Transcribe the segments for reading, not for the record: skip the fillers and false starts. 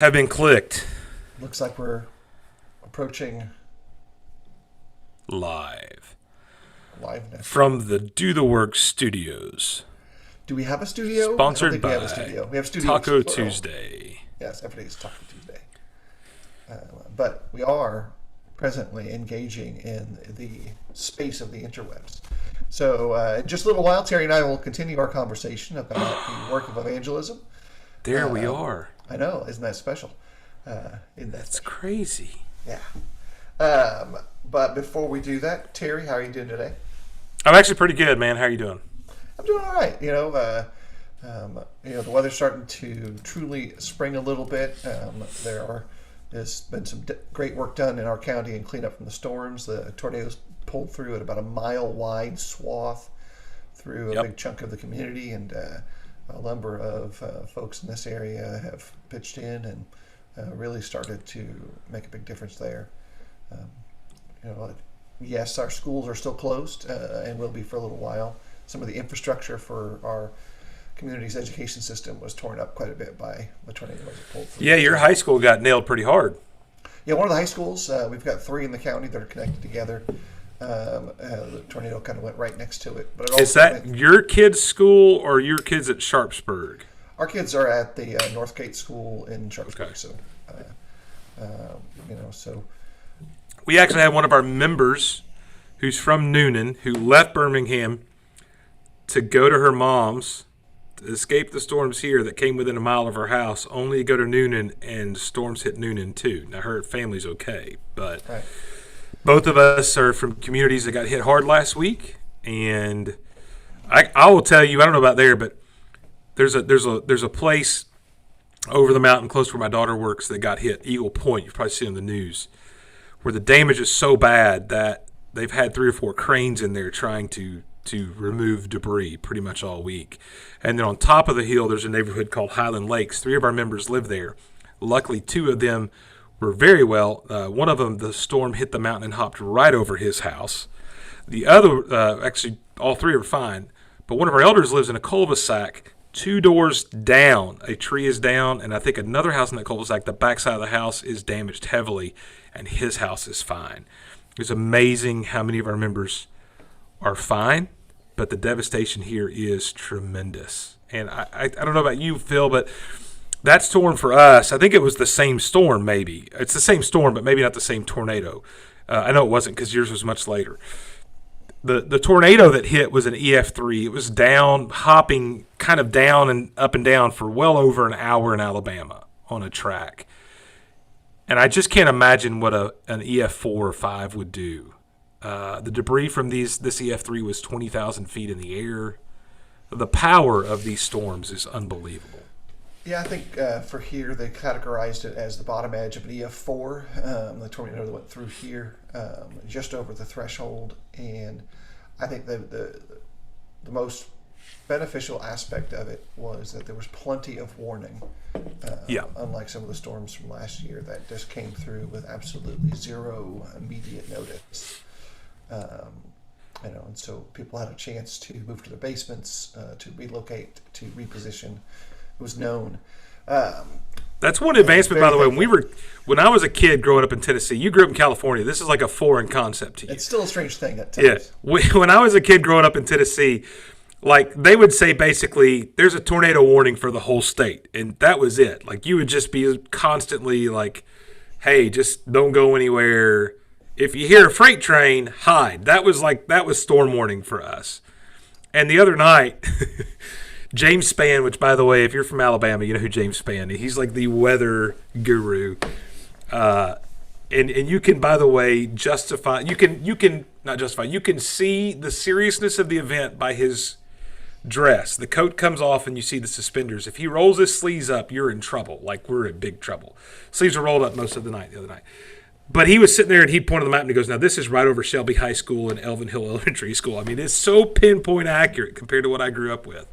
Have been clicked Looks like we're approaching live liveness. from the Do the Work Studios, Do we have a studio? I don't sponsored think we have a by studio. We have studios Taco plural. Tuesday. Yes, every day is Taco Tuesday. But we are presently engaging in the space of the interwebs. So, in just a little while, Terry and I will continue our conversation about the work of evangelism. There we are. I know, isn't that special? That's crazy. Yeah. But before we do that, Terry, how are you doing today? I'm actually pretty good, man. How are you doing? I'm doing all right. The weather's starting to truly spring a little bit. There's been some great work done in our county and cleanup from the storms. The tornadoes pulled through at about a mile-wide swath through a big chunk of the community, and a number of folks in this area have pitched in and really started to make a big difference there. Yes, our schools are still closed and will be for a little while. Some of the infrastructure for our community's education system was torn up quite a bit by the tornado as it pulled through. Yeah, your high school got nailed pretty hard. Yeah, one of the high schools, we've got 3 in the county that are connected together. The tornado kind of went right next to it. But Is that your kids' school or your kids at Sharpsburg? Our kids are at the Northgate School in Sharpsburg. Okay. So We actually had one of our members who's from Noonan who left Birmingham to go to her mom's to escape the storms here that came within a mile of her house, only to go to Noonan, and storms hit Noonan too. Now, her family's okay, but right. Both of us are from communities that got hit hard last week, and I will tell you, I don't know about there, but there's a place over the mountain close where my daughter works that got hit, Eagle Point. You've probably seen on the news, where the damage is so bad that they've had 3 or 4 cranes in there trying to remove debris pretty much all week. And then on top of the hill, there's a neighborhood called Highland Lakes. 3 of our members live there. Luckily, 2 of them were very well. One of them, the storm hit the mountain and hopped right over his house. The other, actually, all 3 are fine. But one of our elders lives in a cul-de-sac 2 doors down. A tree is down, and I think another house in that cul-de-sac, the backside of the house is damaged heavily, and his house is fine. It's amazing how many of our members are fine, but the devastation here is tremendous. And I don't know about you, Phil, but that storm for us, I think it was the same storm maybe. It's the same storm, but maybe not the same tornado. I know it wasn't because yours was much later. The tornado that hit was an EF3. It was down, hopping kind of down and down for well over an hour in Alabama on a track. And I just can't imagine what an EF4 or 5 would do. The debris from this EF3 was 20,000 feet in the air. The power of these storms is unbelievable. Yeah, I think for here they categorized it as the bottom edge of an EF4. The tornado that went through here, just over the threshold, and I think the most beneficial aspect of it was that there was plenty of warning. Unlike some of the storms from last year that just came through with absolutely zero immediate notice. And so people had a chance to move to their basements, to relocate, to reposition. It was known. That's one advancement, by the way. When I was a kid growing up in Tennessee, you grew up in California. This is like a foreign concept to you. It's still a strange thing at times. Yeah. When I was a kid growing up in Tennessee, like they would say basically, there's a tornado warning for the whole state, and that was it. Like you would just be constantly like, hey, just don't go anywhere. If you hear a freight train, hide. That was storm warning for us. And the other night, James Spann, which by the way, if you're from Alabama, you know who James Spann is. He's like the weather guru. And you can, by the way, you can see the seriousness of the event by his dress. The coat comes off and you see the suspenders. If he rolls his sleeves up, you're in trouble. Like we're in big trouble. Sleeves are rolled up most of the other night. But he was sitting there and he pointed the map and he goes, now this is right over Shelby High School and Elvin Hill Elementary School. I mean, it's so pinpoint accurate compared to what I grew up with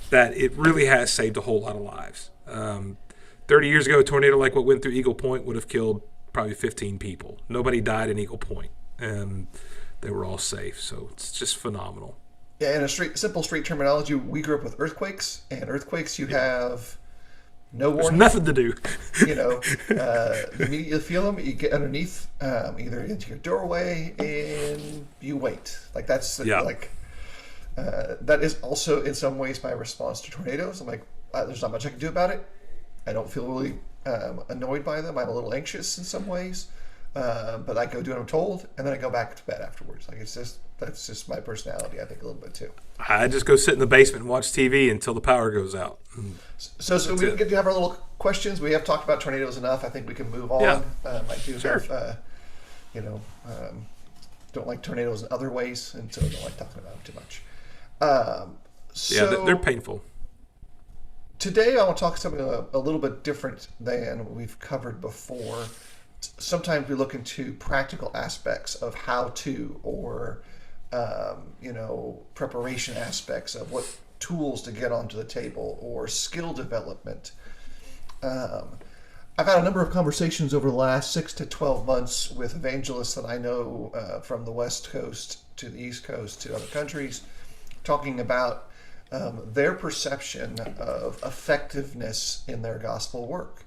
that it really has saved a whole lot of lives. 30 years ago, a tornado like what went through Eagle Point would have killed probably 15 people. Nobody died in Eagle Point, and they were all safe. So it's just phenomenal. Yeah, in simple street terminology, we grew up with earthquakes, and earthquakes you have No There's warning. nothing to do. You know, you immediately feel them. You get underneath, either into your doorway, and you wait. Like that's Yeah. like that is also in some ways my response to tornadoes. I'm like, there's not much I can do about it. I don't feel really annoyed by them. I'm a little anxious in some ways, but I go do what I'm told, and then I go back to bed afterwards. Like that's just my personality. I think a little bit too. I just go sit in the basement and watch TV until the power goes out. So we get to have our little questions. We have talked about tornadoes enough. I think we can move on. Yeah. I do Sure. have, don't like tornadoes in other ways, and so I don't like talking about them too much. Yeah, they're painful. Today I want to talk something a little bit different than what we've covered before. Sometimes we look into practical aspects of how to, or preparation aspects of what tools to get onto the table, or skill development. I've had a number of conversations over the last 6 to 12 months with evangelists that I know from the West Coast to the East Coast to other countries, talking about their perception of effectiveness in their gospel work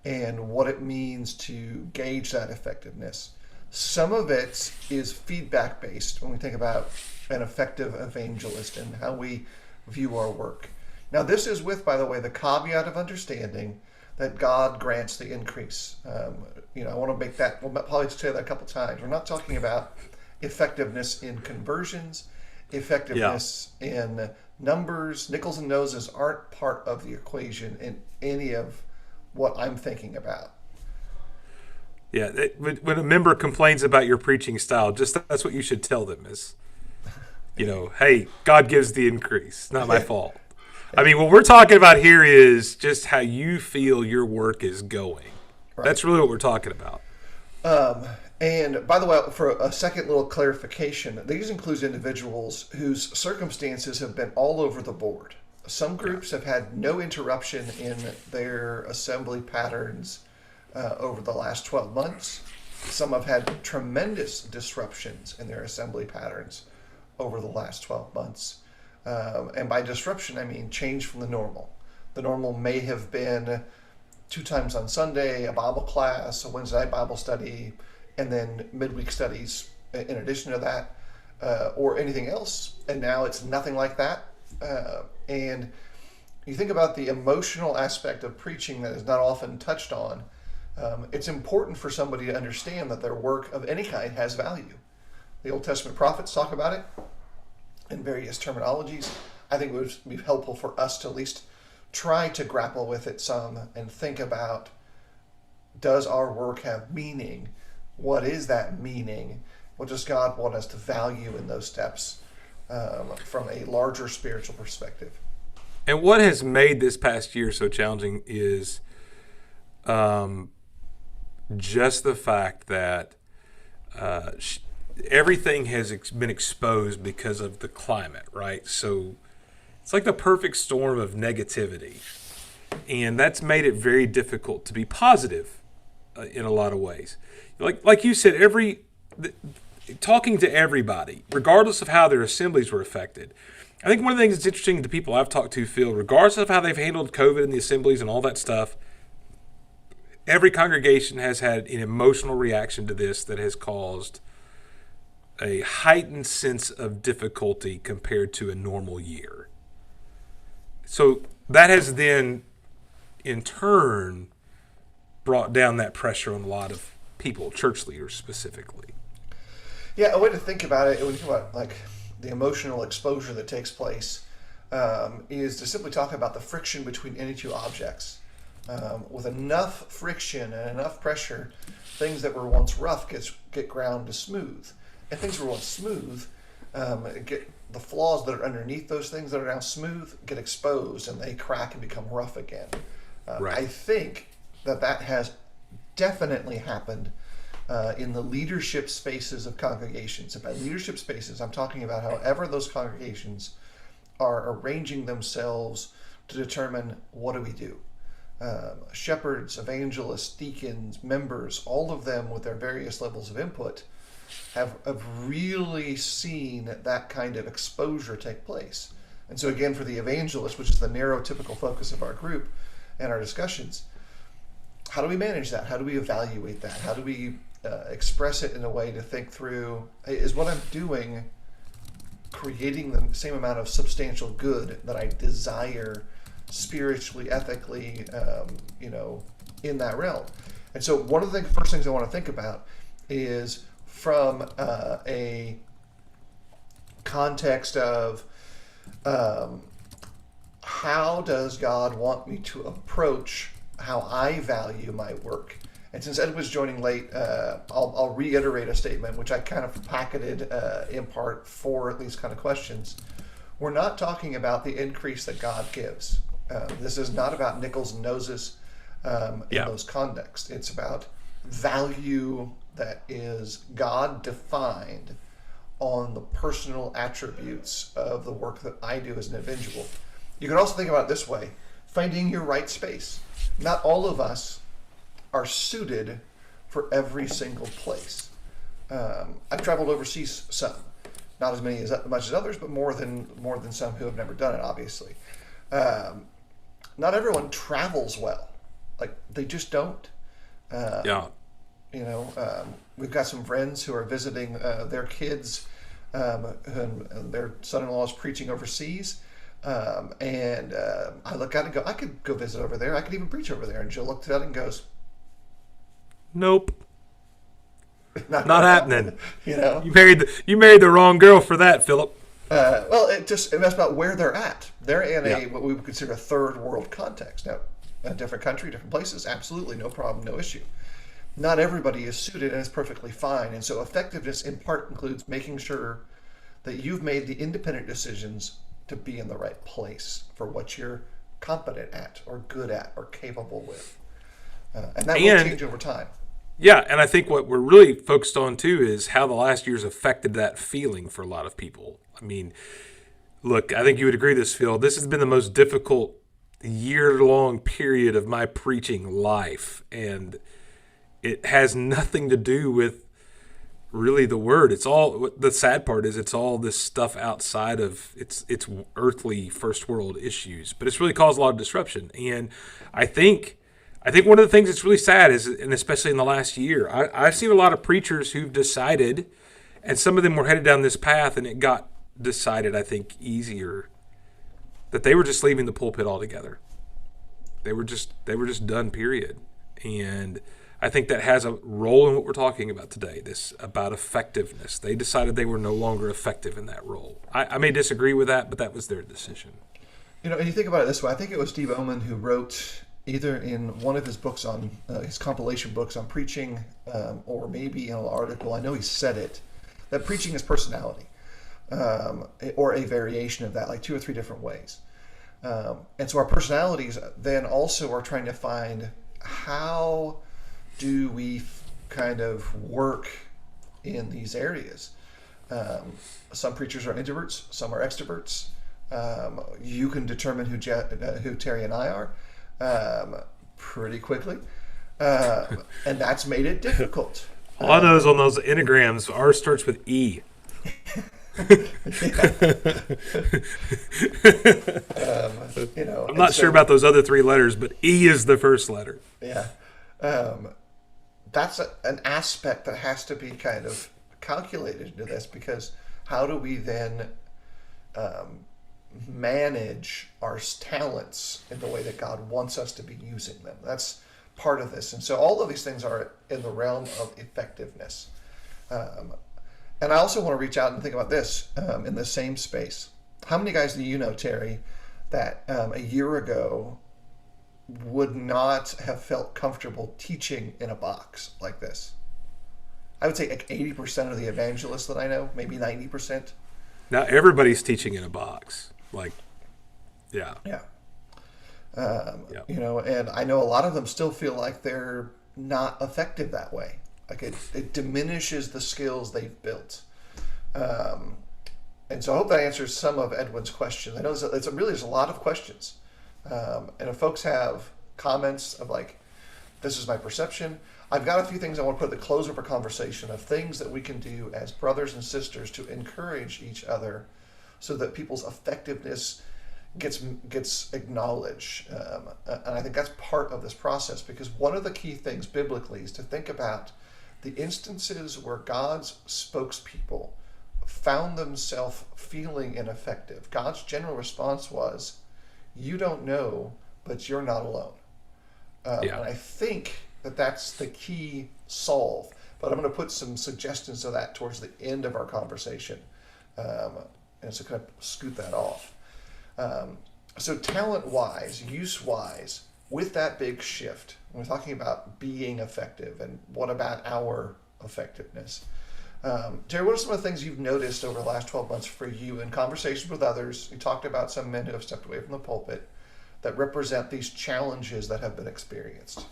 and what it means to gauge that effectiveness. Some of it is feedback based when we think about an effective evangelist and how we view our work. Now, this is with, by the way, the caveat of understanding that God grants the increase. I want to make that, we'll probably say that a couple times. We're not talking about effectiveness in conversions, effectiveness in numbers. Nickels and noses aren't part of the equation in any of what I'm thinking about. Yeah, when a member complains about your preaching style, that's what you should tell them is, hey, God gives the increase, not my fault. I mean, what we're talking about here is just how you feel your work is going. Right. That's really what we're talking about. And by the way, for a second little clarification, these include individuals whose circumstances have been all over the board. Some groups have had no interruption in their assembly patterns over the last 12 months. Some have had tremendous disruptions in their assembly patterns over the last 12 months. And by disruption, I mean change from the normal. The normal may have been 2 times on Sunday, a Bible class, a Wednesday night Bible study, and then midweek studies in addition to that, or anything else. And now it's nothing like that. And you think about the emotional aspect of preaching that is not often touched on. It's important for somebody to understand that their work of any kind has value. The Old Testament prophets talk about it in various terminologies. I think it would be helpful for us to at least try to grapple with it some and think about, does our work have meaning? What is that meaning? What does God want us to value in those steps from a larger spiritual perspective? And what has made this past year so challenging is just the fact that everything has been exposed because of the climate, right? So it's like the perfect storm of negativity. And that's made it very difficult to be positive in a lot of ways. Like you said, talking to everybody, regardless of how their assemblies were affected. I think one of the things that's interesting to people I've talked to feel, regardless of how they've handled COVID in the assemblies and all that stuff, every congregation has had an emotional reaction to this that has caused a heightened sense of difficulty compared to a normal year. So that has then, in turn, brought down that pressure on a lot of people, church leaders specifically. Yeah, a way to think about it, when you think about like the emotional exposure that takes place, is to simply talk about the friction between any two objects. With enough friction and enough pressure, things that were once rough get ground to smooth. And things that were once smooth, get the flaws that are underneath those things that are now smooth get exposed and they crack and become rough again. Right. I think that has definitely happened in the leadership spaces of congregations. And by leadership spaces, I'm talking about however those congregations are arranging themselves to determine what do we do. Shepherds, evangelists, deacons, members, all of them with their various levels of input have really seen that kind of exposure take place. And so again, for the evangelist, which is the narrow typical focus of our group, in our discussions. How do we manage that? How do we evaluate that? How do we express it in a way to think through, hey, is what I'm doing creating the same amount of substantial good that I desire spiritually, ethically, in that realm? And so one of the first things I want to think about is from a context of how does God want me to approach how I value my work? And since Ed was joining late, I'll reiterate a statement which I kind of packeted in part for these kind of questions. We're not talking about the increase that God gives. This is not about nickels and noses in those contexts. It's about value that is God defined on the personal attributes of the work that I do as an individual. You can also think about it this way: finding your right space. Not all of us are suited for every single place. I've traveled overseas some, not as much as others, but more than some who have never done it. Obviously, not everyone travels well. Like, they just don't. We've got some friends who are visiting their kids, and their son-in-law is preaching overseas. And I look at it and go, I could go visit over there. I could even preach over there. And Jill looked at it and goes, nope. Not happening. You married the wrong girl for that, Philip. Well, that's about where they're at. They're in what we would consider a third world context. Now, a different country, different places, absolutely, no problem, no issue. Not everybody is suited, and it's perfectly fine. And so effectiveness in part includes making sure that you've made the independent decisions to be in the right place for what you're competent at or good at or capable with. And that will change over time. Yeah, and I think what we're really focused on, too, is how the last year's affected that feeling for a lot of people. I mean, look, I think you would agree with this, Phil. This has been the most difficult year-long period of my preaching life, and it has nothing to do with really the word. It's all, the sad part is it's all this stuff outside of its earthly first world issues, but it's really caused a lot of disruption. And I think one of the things that's really sad is, and especially in the last year, I've seen a lot of preachers who've decided, and some of them were headed down this path, and it got decided, I think, easier, that they were just leaving the pulpit altogether. They were just done, period. And I think that has a role in what we're talking about today, this about effectiveness. They decided they were no longer effective in that role. I may disagree with that, but that was their decision. And you think about it this way. I think it was Steve Oman who wrote, either in one of his books on his compilation books on preaching, or maybe in an article, I know he said it, that preaching is personality, or a variation of that, like 2 or 3 different ways. And so our personalities then also are trying to find, how do we kind of work in these areas? Some preachers are introverts, some are extroverts. You can determine who Terry and I are pretty quickly, and that's made it difficult. All I know is on those enneagrams, ours starts with E. I'm not sure about those other 3 letters, but E is the first letter. Yeah. That's an aspect that has to be kind of calculated into this, because how do we then manage our talents in the way that God wants us to be using them? That's part of this. And so all of these things are in the realm of effectiveness. And I also want to reach out and think about this in the same space. How many guys do you know, Terry, that a year ago would not have felt comfortable teaching in a box like this? I would say like 80% of the evangelists that I know, maybe 90%. Now everybody's teaching in a box. Like, yeah. Yeah. And I know a lot of them still feel like they're not effective that way. Like it diminishes the skills they've built. And so I hope that answers some of Edwin's questions. I know there's a lot of questions. And if folks have comments of like, this is my perception, I've got a few things I want to put at the close of our conversation of things that we can do as brothers and sisters to encourage each other so that people's effectiveness gets acknowledged, and I think that's part of this process, because one of the key things biblically is to think about the instances where God's spokespeople found themselves feeling ineffective. God's general response was, "You don't know, but you're not alone." Yeah. And I think that that's the key solve. But I'm going to put some suggestions of that towards the end of our conversation, and so kind of scoot that off. So talent-wise, use-wise, with that big shift, when we're talking about being effective, and what about our effectiveness? Terry, what are some of the things you've noticed over the last 12 months for you in conversations with others? You talked about some men who have stepped away from the pulpit that represent these challenges that have been experienced.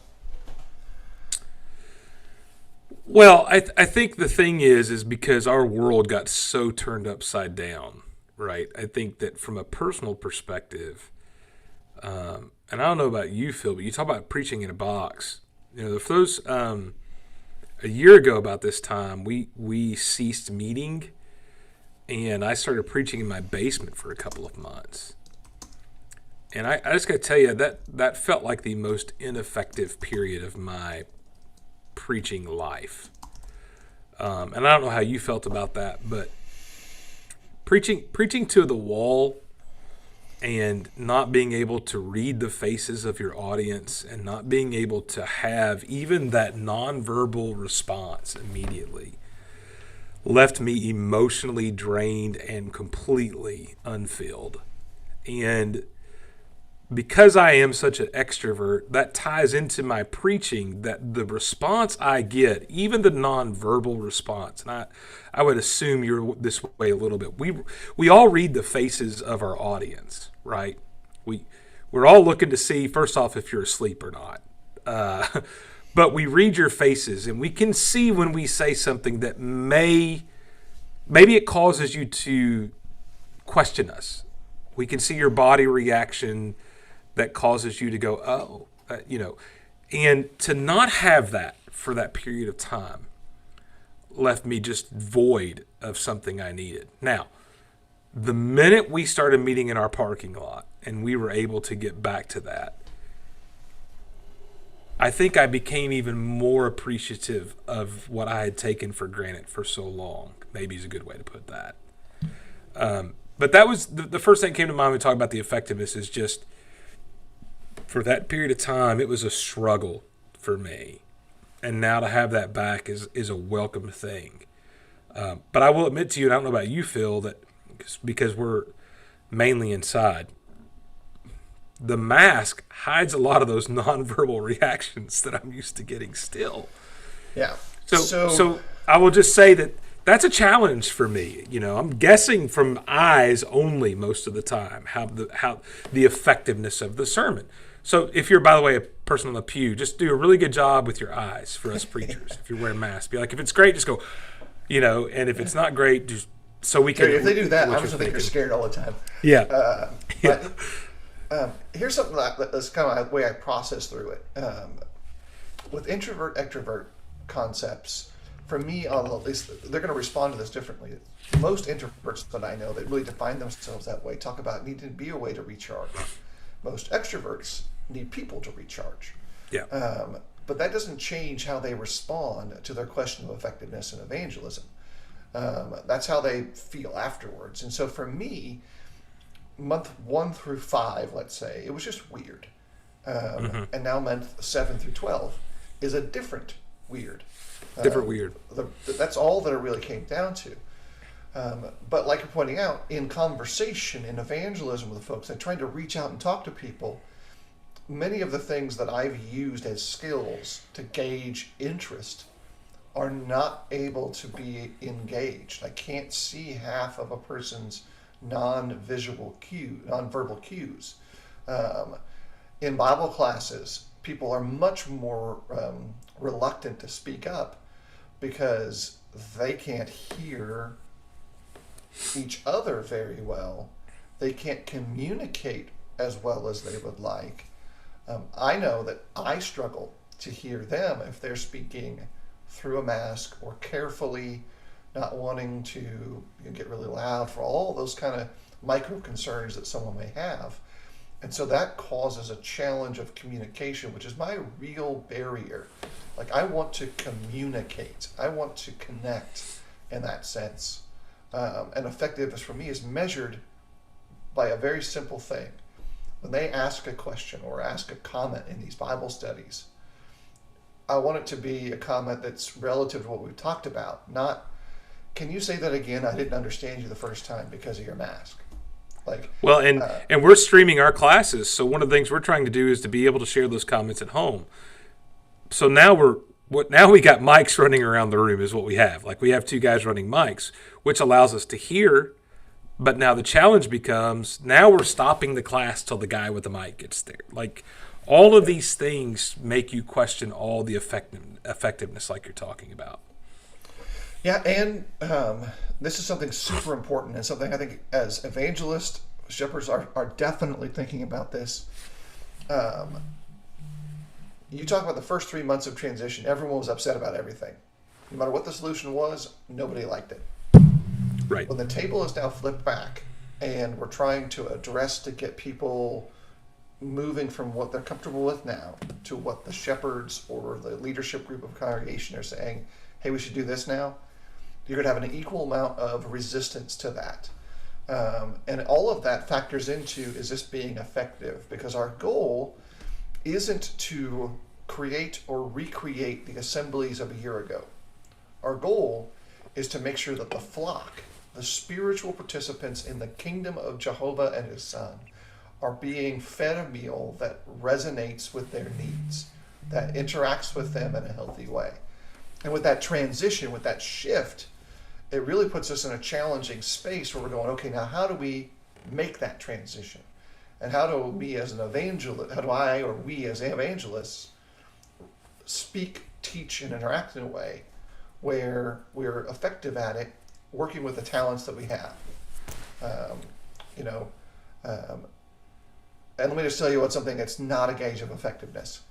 Well, I think the thing is because our world got so turned upside down, right? I think that from a personal perspective, and I don't know about you, Phil, but you talk about preaching in a box. If those a year ago about this time, we ceased meeting, and I started preaching in my basement for a couple of months. And I just got to tell you, that felt like the most ineffective period of my preaching life. And I don't know how you felt about that, but preaching to the wall and not being able to read the faces of your audience and not being able to have even that nonverbal response immediately left me emotionally drained and completely unfilled. And because I am such an extrovert, that ties into my preaching, that the response I get, even the nonverbal response, and I would assume you're this way a little bit. We all read the faces of our audience, right? We're all looking to see, first off, if you're asleep or not. But we read your faces, and we can see when we say something that maybe it causes you to question us. We can see your body reaction that causes you to go, and to not have that for that period of time left me just void of something I needed. Now, the minute we started meeting in our parking lot and we were able to get back to that, I think I became even more appreciative of what I had taken for granted for so long. Maybe is a good way to put that. But that was the first thing that came to mind when we talk about the effectiveness is just, for that period of time, it was a struggle for me. And now to have that back is a welcome thing. But I will admit to you, and I don't know about you, Phil, that because we're mainly inside, the mask hides a lot of those nonverbal reactions that I'm used to getting still. Yeah. So I will just say that that's a challenge for me. I'm guessing from eyes only most of the time how the effectiveness of the sermon. So if you're, by the way, a person on the pew, just do a really good job with your eyes for us preachers. If you're wearing masks, be like, if it's great, just go, and if it's not great, just so we can. If they do that, I'm just think you're scared all the time. Yeah. But here's something that's kind of the way I process through it. With introvert extrovert concepts, for me, at least they're going to respond to this differently. Most introverts that I know that really define themselves that way talk about needing to be a way to recharge. Most extroverts need people to recharge. Yeah. But that doesn't change how they respond to their question of effectiveness and evangelism. That's how they feel afterwards. And so for me, month 1 through 5, let's say, it was just weird. And now month 7 through 12 is a different weird. Weird. That's all that it really came down to. But like you're pointing out, in conversation, in evangelism with folks, and trying to reach out and talk to people, many of the things that I've used as skills to gauge interest are not able to be engaged. I can't see half of a person's non-verbal cues. In Bible classes, people are much more reluctant to speak up because they can't hear each other very well. They can't communicate as well as they would like. I know that I struggle to hear them if they're speaking through a mask or carefully, not wanting to get really loud, for all those kind of micro concerns that someone may have. And so that causes a challenge of communication, which is my real barrier. Like, I want to communicate, I want to connect in that sense. And effectiveness for me is measured by a very simple thing. When they ask a question or ask a comment in these Bible studies, I want it to be a comment that's relative to what we've talked about, not, can you say that again? I didn't understand you the first time because of your mask. Like, well, and we're streaming our classes, so one of the things we're trying to do is to be able to share those comments at home. So now we got mics running around the room is what we have. Like, we have two guys running mics, which allows us to hear. But now the challenge becomes, now we're stopping the class till the guy with the mic gets there. Like, all of these things make you question all the effectiveness like you're talking about. Yeah, and this is something super important and something I think as evangelists, shepherds are definitely thinking about this. You talk about the first 3 months of transition, everyone was upset about everything. No matter what the solution was, nobody liked it. Right. When the table is now flipped back and we're trying to address to get people moving from what they're comfortable with now to what the shepherds or the leadership group of congregation are saying, hey, we should do this now, you're going to have an equal amount of resistance to that. And all of that factors into, is this being effective? Because our goal isn't to create or recreate the assemblies of a year ago. Our goal is to make sure that the flock, the spiritual participants in the kingdom of Jehovah and his Son, are being fed a meal that resonates with their needs, that interacts with them in a healthy way. And with that transition, with that shift, it really puts us in a challenging space where we're going, okay, now how do we make that transition? And how do we as an evangelist, how do I or we as evangelists speak, teach, and interact in a way where we're effective at it, working with the talents that we have? And let me just tell you what's something that's not a gauge of effectiveness.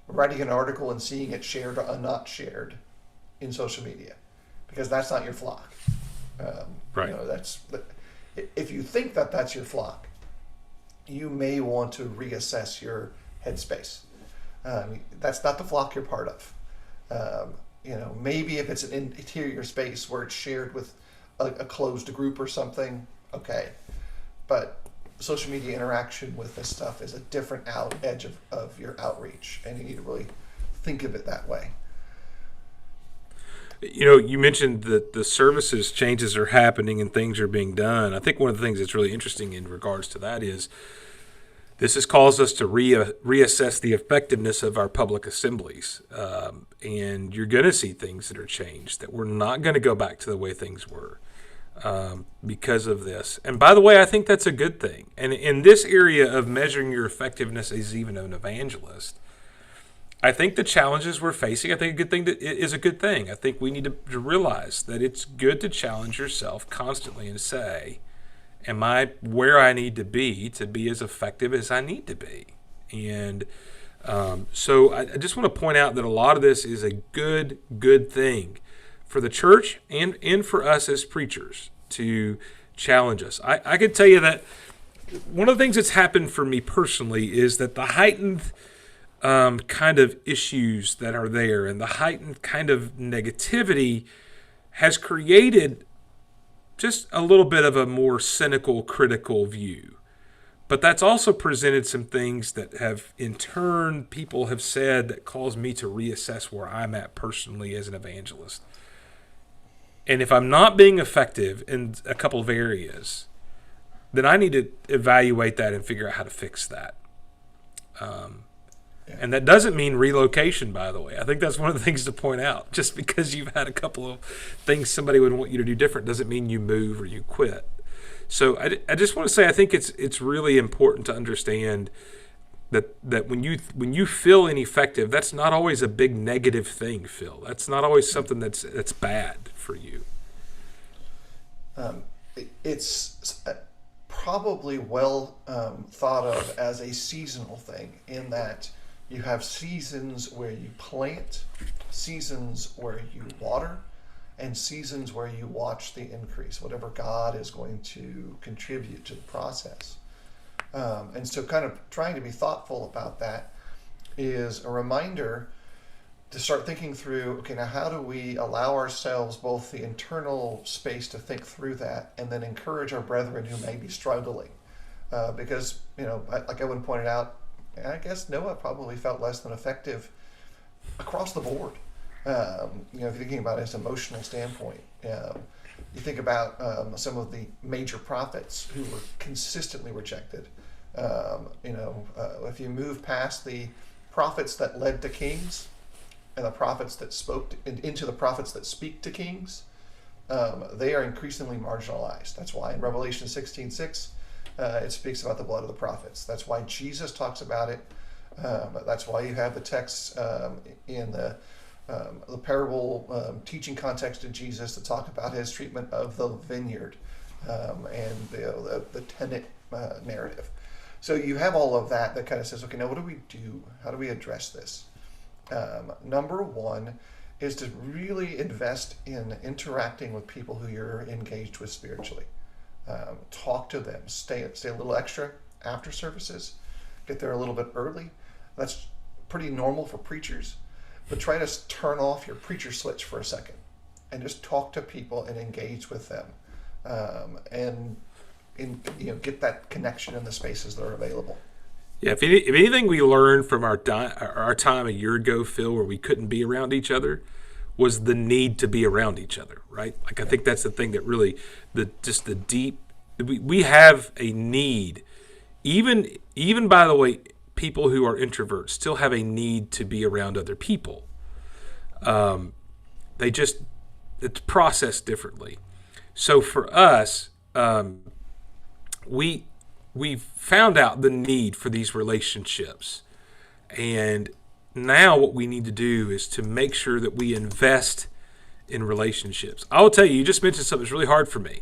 Writing an article and seeing it shared or not shared in social media, because that's not your flock. Right. If you think that that's your flock, you may want to reassess your headspace. That's not the flock you're part of. Maybe if it's an interior space where it's shared with a closed group or something, okay. But social media interaction with this stuff is a different edge of your outreach, and you need to really think of it that way. You mentioned that the services changes are happening and things are being done. I think one of the things that's really interesting in regards to that is this has caused us to reassess the effectiveness of our public assemblies. And you're going to see things that are changed, that we're not going to go back to the way things were because of this. And by the way, I think that's a good thing. And in this area of measuring your effectiveness as even an evangelist, I think the challenges we're facing, I think a good thing is a good thing. I think we need to realize that it's good to challenge yourself constantly and say, am I where I need to be as effective as I need to be? And so I just want to point out that a lot of this is a good thing for the church and for us as preachers to challenge us. I could tell you that one of the things that's happened for me personally is that the heightened kind of issues that are there and the heightened kind of negativity has created just a little bit of a more cynical, critical view. But that's also presented some things that have, in turn, people have said that caused me to reassess where I'm at personally as an evangelist. And if I'm not being effective in a couple of areas, then I need to evaluate that and figure out how to fix that. And that doesn't mean relocation, by the way. I think that's one of the things to point out. Just because you've had a couple of things somebody would want you to do different doesn't mean you move or you quit. So I just want to say I think it's really important to understand that when you feel ineffective, that's not always a big negative thing, Phil. That's not always something that's bad for you. It's probably well thought of as a seasonal thing, in that you have seasons where you plant, seasons where you water, and seasons where you watch the increase, whatever God is going to contribute to the process. And so kind of trying to be thoughtful about that is a reminder to start thinking through, okay, now how do we allow ourselves both the internal space to think through that and then encourage our brethren who may be struggling? Because, like Evan pointed out, I guess Noah probably felt less than effective across the board. If you're thinking about it as an emotional standpoint, you think about some of the major prophets who were consistently rejected. If you move past the prophets that led to kings and the prophets that spoke into the prophets that speak to kings, they are increasingly marginalized. That's why in Revelation 16:6, it speaks about the blood of the prophets. That's why Jesus talks about it. That's why you have the texts in the parable teaching context of Jesus to talk about his treatment of the vineyard and the tenant narrative. So you have all of that kind of says, okay, now what do we do? How do we address this? Number one is to really invest in interacting with people who you're engaged with spiritually. Talk to them. Stay a little extra after services. Get there a little bit early. That's pretty normal for preachers. But try to turn off your preacher switch for a second and just talk to people and engage with them, and get that connection in the spaces that are available. Yeah, if anything we learned from our time a year ago, Phil, where we couldn't be around each other, was the need to be around each other, right? Like, I think that's the thing that really, the deep, we have a need, even by the way, people who are introverts still have a need to be around other people. It's processed differently. So for us, we found out the need for these relationships. And now what we need to do is to make sure that we invest in relationships. I will tell you, you just mentioned something that's really hard for me.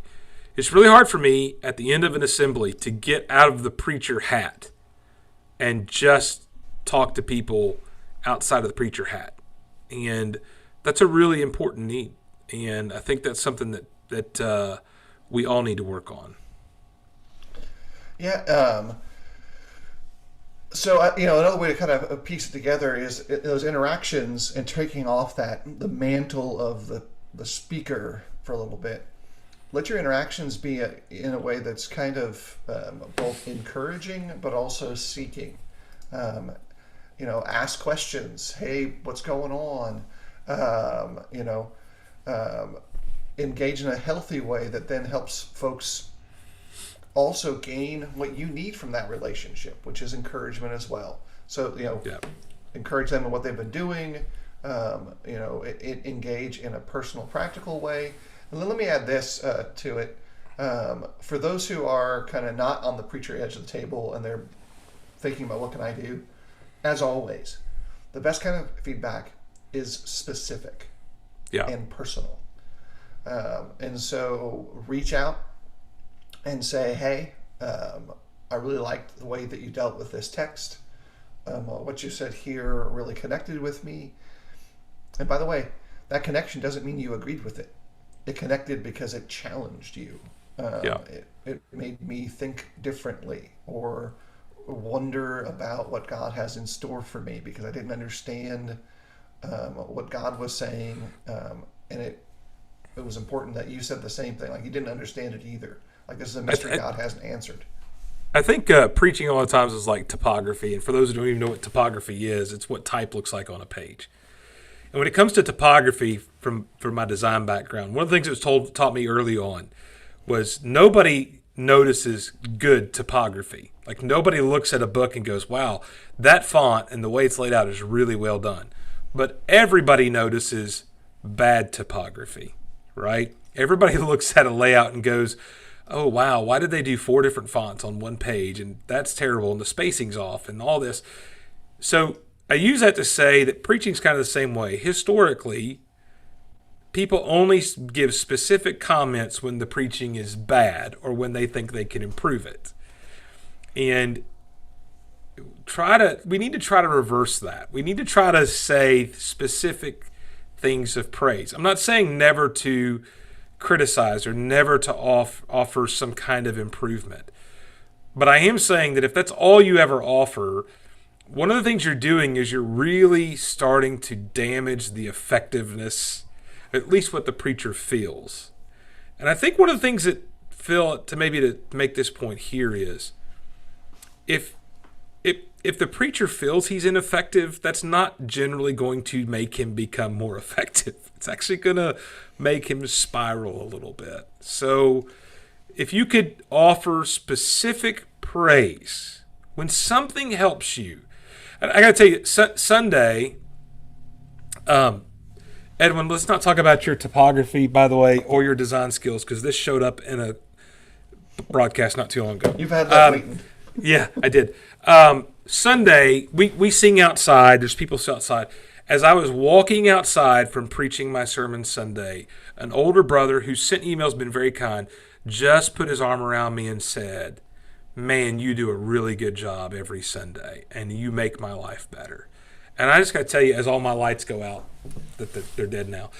It's really hard for me at the end of an assembly to get out of the preacher hat and just talk to people outside of the preacher hat. And that's a really important need. And I think that's something that we all need to work on. Yeah. So, another way to kind of piece it together is those interactions and taking off the mantle of the speaker for a little bit. Let your interactions be in a way that's kind of both encouraging but also seeking. Ask questions. Hey, what's going on? Engage in a healthy way that then helps folks also gain what you need from that relationship, which is encouragement as well. So, encourage them in what they've been doing, engage in a personal, practical way. And then let me add this to it. For those who are kind of not on the preacher edge of the table and they're thinking about what can I do, as always, the best kind of feedback is specific and personal. And so reach out and say, hey, I really liked the way that you dealt with this text. What you said here really connected with me. And by the way, that connection doesn't mean you agreed with it. It connected because it challenged you. It made me think differently or wonder about what God has in store for me because I didn't understand what God was saying. And it was important that you said the same thing. Like, you didn't understand it either. Like, this is a mystery God hasn't answered. I think preaching a lot of times is like topography. And for those who don't even know what topography is, it's what type looks like on a page. And when it comes to topography, from my design background, one of the things that was taught me early on was nobody notices good topography. Like, nobody looks at a book and goes, wow, that font and the way it's laid out is really well done. But everybody notices bad topography, right? Everybody looks at a layout and goes, oh, wow, why did they do 4 different fonts on one page? And that's terrible, and the spacing's off, and all this. So I use that to say that preaching's kind of the same way. Historically, people only give specific comments when the preaching is bad or when they think they can improve it. And we need to try to reverse that. We need to try to say specific things of praise. I'm not saying never to criticize or never to offer some kind of improvement. But I am saying that if that's all you ever offer, one of the things you're doing is you're really starting to damage the effectiveness, at least what the preacher feels. And I think one of the things that Phil, to make this point here is, if the preacher feels he's ineffective, that's not generally going to make him become more effective. It's actually going to make him spiral a little bit. So if you could offer specific praise when something helps you, and I got to tell you, Sunday, Edwin, let's not talk about your topography, by the way, or your design skills, because this showed up in a broadcast not too long ago. You've had that waiting. Yeah, I did. Sunday, we sing outside. There's people outside. As I was walking outside from preaching my sermon Sunday, an older brother who sent emails, been very kind, just put his arm around me and said, "Man, you do a really good job every Sunday, and you make my life better." And I just got to tell you, as all my lights go out, that they're dead now,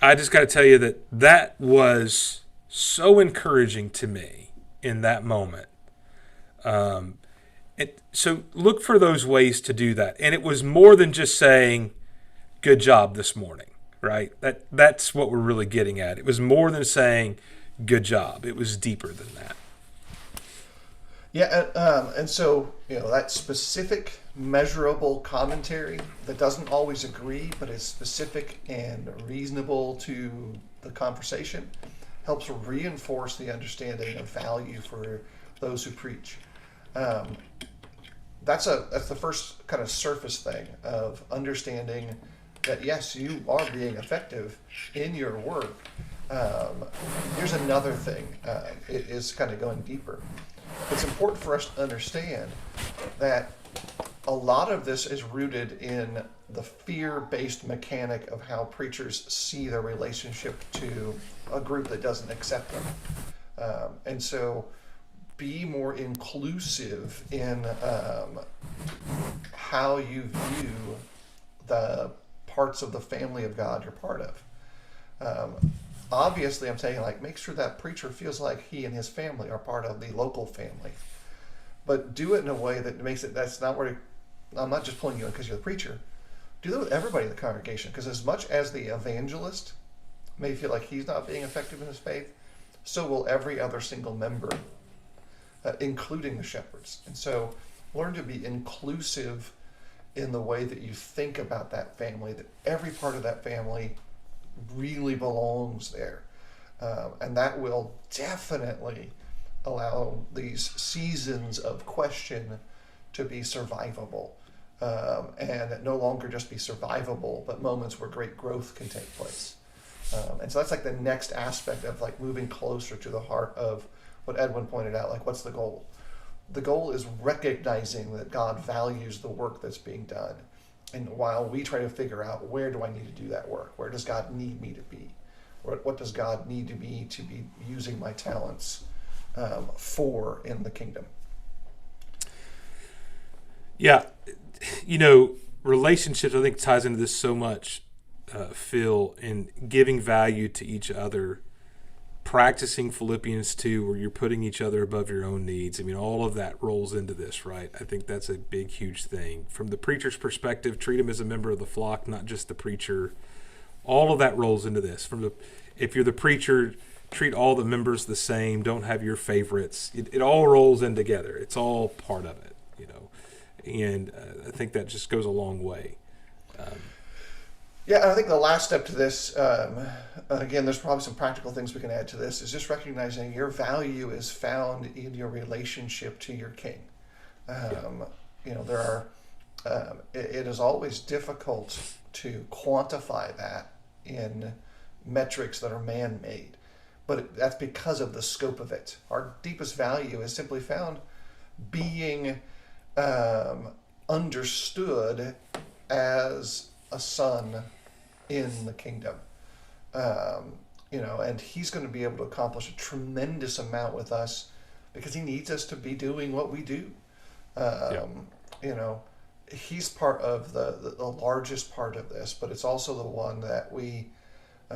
I just got to tell you that was so encouraging to me in that moment. So look for those ways to do that. And it was more than just saying, "Good job this morning," right? That's what we're really getting at. It was more than saying, "Good job." It was deeper than that. Yeah, and so, that specific, measurable commentary that doesn't always agree, but is specific and reasonable to the conversation, helps reinforce the understanding of value for those who preach. That's the first kind of surface thing of understanding that, yes, you are being effective in your work. Here's another thing. It is kind of going deeper. It's important for us to understand that a lot of this is rooted in the fear-based mechanic of how preachers see their relationship to a group that doesn't accept them. And so be more inclusive in how you view the parts of the family of God you're part of. Obviously, I'm saying, make sure that preacher feels like he and his family are part of the local family. But do it in a way that makes it, that's not where, I'm not just pulling you in because you're the preacher. Do that with everybody in the congregation, because as much as the evangelist may feel like he's not being effective in his faith, so will every other single member, including the shepherds. And so learn to be inclusive in the way that you think about that family, that every part of that family really belongs there. And that will definitely allow these seasons of question to be survivable, and no longer just be survivable, but moments where great growth can take place. And so that's the next aspect of moving closer to the heart of what Edwin pointed out. What's the goal? The goal is recognizing that God values the work that's being done. And while we try to figure out, where do I need to do that work? Where does God need me to be? What does God need me to be using my talents for in the kingdom? Yeah. Relationships, I think, ties into this so much, Phil, in giving value to each other, practicing Philippians 2, where you're putting each other above your own needs. all of that rolls into this, right? I think that's a big, huge thing. From the preacher's perspective, treat him as a member of the flock, not just the preacher. All of that rolls into this. If you're the preacher, treat all the members the same. Don't have your favorites. It all rolls in together. It's all part of it, And I think that just goes a long way. Yeah, and I think the last step to this, again, there's probably some practical things we can add to this, is just recognizing your value is found in your relationship to your king. There are, it is always difficult to quantify that in metrics that are man-made, but that's because of the scope of it. Our deepest value is simply found being understood as a son in the kingdom, and he's going to be able to accomplish a tremendous amount with us because he needs us to be doing what we do. he's part of the largest part of this, but it's also the one that we,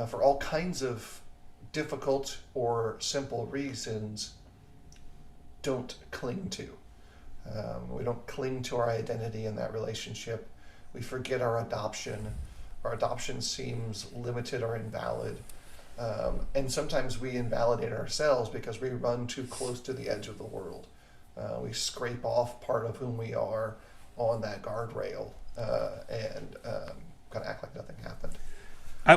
for all kinds of difficult or simple reasons, don't cling to. We don't cling to our identity in that relationship. We forget our adoption. Our adoption seems limited or invalid. And sometimes we invalidate ourselves because we run too close to the edge of the world. We scrape off part of whom we are on that guardrail and kind of act like nothing happened. I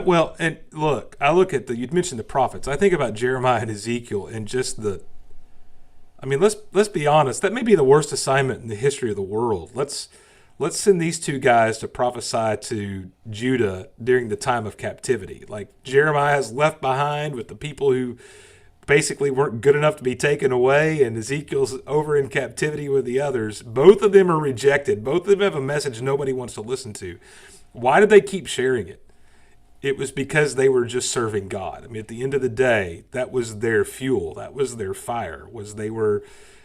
look at you'd mentioned the prophets. I think about Jeremiah and Ezekiel and just let's be honest. That may be the worst assignment in the history of the world. Let's send these two guys to prophesy to Judah during the time of captivity. Like Jeremiah's left behind with the people who basically weren't good enough to be taken away, and Ezekiel's over in captivity with the others. Both of them are rejected. Both of them have a message nobody wants to listen to. Why did they keep sharing it? It was because they were just serving God. I mean, at the end of the day, that was their fuel. That was their fire.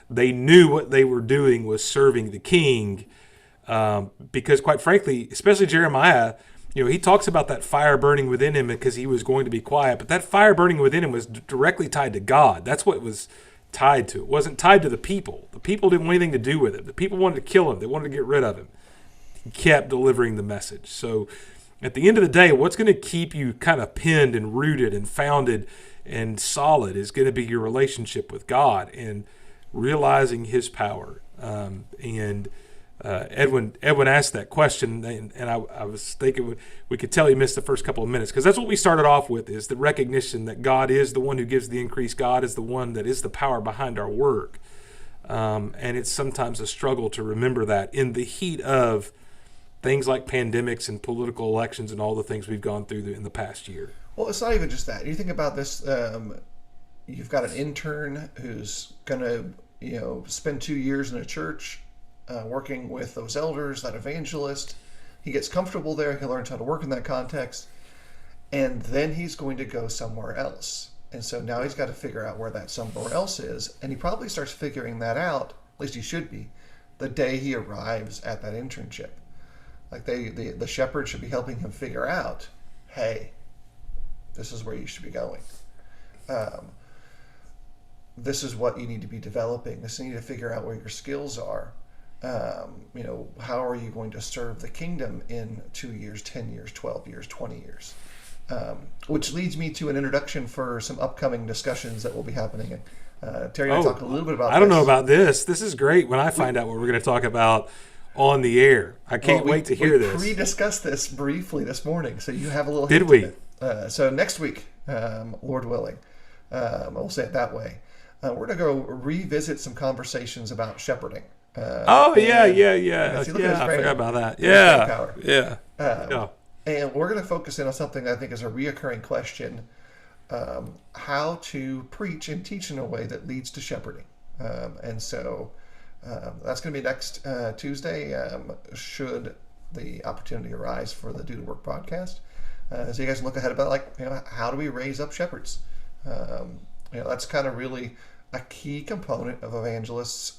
They knew what they were doing was serving the King. Because quite frankly, especially Jeremiah, he talks about that fire burning within him because he was going to be quiet. But that fire burning within him was directly tied to God. That's what it was tied to. It wasn't tied to the people. The people didn't want anything to do with it. The people wanted to kill him. They wanted to get rid of him. He kept delivering the message. So at the end of the day, what's going to keep you kind of pinned and rooted and founded and solid is going to be your relationship with God and realizing His power. Edwin asked that question, and I was thinking we could tell he missed the first couple of minutes, because that's what we started off with, is the recognition that God is the one who gives the increase. God is the one that is the power behind our work. And it's sometimes a struggle to remember that in the heat of things like pandemics and political elections and all the things we've gone through in the past year. Well, it's not even just that. You think about this, you've got an intern who's going to spend 2 years in a church, working with those elders, that evangelist. He gets comfortable there. He learns how to work in that context. And then he's going to go somewhere else. And so now he's got to figure out where that somewhere else is. And he probably starts figuring that out, at least he should be, the day he arrives at that internship. Like the shepherd should be helping him figure out, hey, this is where you should be going. This is what you need to be developing. You need to figure out where your skills are. How are you going to serve the kingdom in 2 years, 10 years, 12 years, 20 years? Which leads me to an introduction for some upcoming discussions that will be happening. Terry and I talked a little bit about this. I don't know about this. This is great when I find out what we're going to talk about on the air. I can't wait to hear this. We discussed this briefly this morning, so you have a little hint. Did we? So next week, Lord willing, we'll say it that way, we're going to go revisit some conversations about shepherding. Yeah. I forgot about that. Yeah. And we're going to focus in on something I think is a reoccurring question, how to preach and teach in a way that leads to shepherding. That's going to be next Tuesday, should the opportunity arise for the Do the Work podcast. So you guys look ahead about how do we raise up shepherds? That's kind of really a key component of evangelists'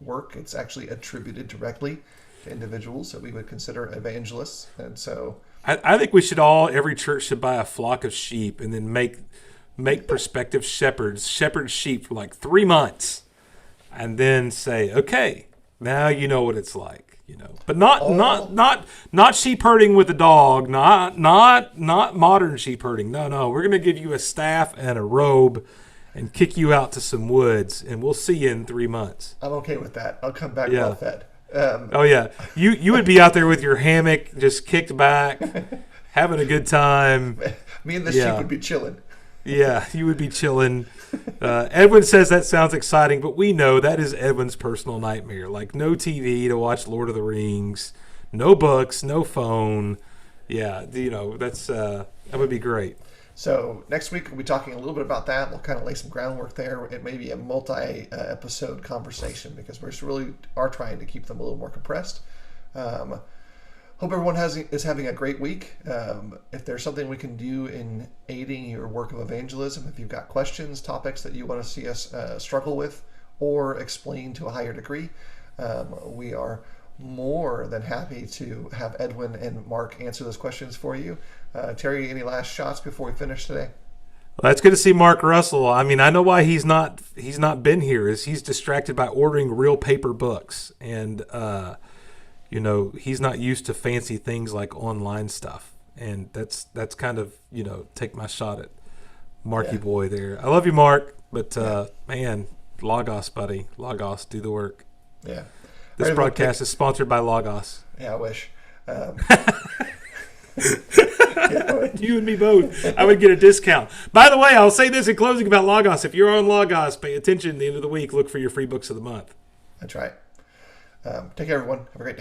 work. It's actually attributed directly to individuals that we would consider evangelists. And so I think every church should buy a flock of sheep and then make prospective shepherds shepherd sheep for like 3 months, and then say, okay, now you know what it's like, but not sheep herding with a dog, not modern sheep herding. No, we're going to give you a staff and a robe and kick you out to some woods, and we'll see you in 3 months. I'm okay with that. I'll come back well fed. You would be out there with your hammock just kicked back, having a good time. Me and the sheep would be chilling. Yeah, you would be chilling. Edwin says that sounds exciting, but we know that is Edwin's personal nightmare. Like no TV to watch Lord of the Rings, no books, no phone. Yeah, that would be great. So next week we'll be talking a little bit about that. We'll kind of lay some groundwork there. It may be a multi-episode conversation because we really are trying to keep them a little more compressed. Hope everyone is having a great week. If there's something we can do in aiding your work of evangelism, if you've got questions, topics that you want to see us struggle with or explain to a higher degree, we are more than happy to have Edwin and Mark answer those questions for you. Terry, any last shots before we finish today? Well, that's good to see Mark Russell. I mean, I know why he's not been here. Is he's distracted by ordering real paper books, and he's not used to fancy things like online stuff. And that's kind of take my shot at Marky boy there. I love you, Mark, but man, Logos, buddy, Logos, do the work. Yeah. This broadcast is sponsored by Logos. Yeah, I wish. You and me both. I would get a discount. By the way, I'll say this in closing about Logos. If you're on Logos, pay attention at the end of the week. Look for your free books of the month. That's right. Take care, everyone. Have a great day.